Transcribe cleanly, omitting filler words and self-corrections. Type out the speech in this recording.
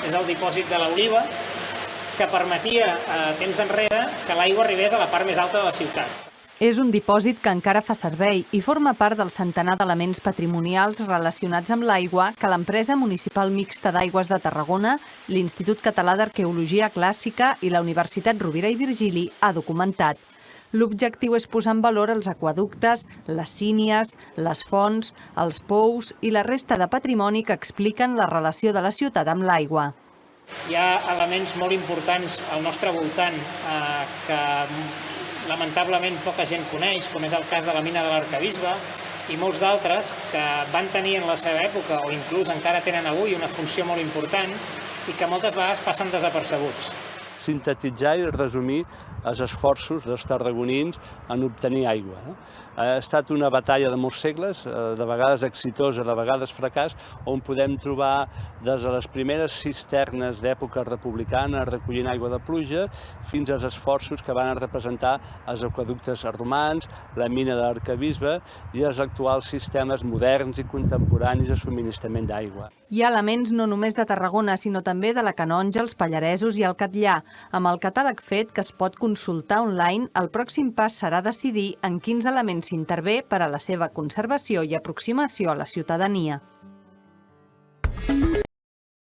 és el dipòsit de l'Oliva, que permetia temps enrere que l'aigua arribés a la part més alta de la ciutat. És un dipòsit que encara fa servei i forma part del centenar d'elements patrimonials relacionats amb l'aigua que l'empresa municipal mixta d'aigües de Tarragona, l'Institut Català d'Arqueologia Clàssica i la Universitat Rovira i Virgili ha documentat. L'objectiu és posar en valor els aqüeductes, les sínies, les fonts, els pous i la resta de patrimoni que expliquen la relació de la ciutat amb l'aigua. Hi ha elements molt importants al nostre voltant que lamentablement poca gent coneix, com és el cas de la mina de l'Arquebisbe, i molts d'altres que van tenir en la seva època, o inclús encara tenen avui, una funció molt important i que moltes vegades passen desapercebuts. Sintetitzar i resumir els esforços dels tarragonins en obtenir aigua. Ha estat una batalla de molts segles, de vegades exitosa, de vegades fracàs, on podem trobar des de les primeres cisternes d'època republicana recollint aigua de pluja fins als esforços que van representar els aqüeductes romans, la mina de l'Arquebisbe i els actuals sistemes moderns i contemporanis de subministrament d'aigua. Hi ha elements no només de Tarragona, sinó també de la Canonja, els Pallaresos i el Catllar. Amb el catàleg fet, que es pot consultar online, el pròxim pas serà decidir en quins elements s'intervé per a la seva conservació i aproximació a la ciutadania.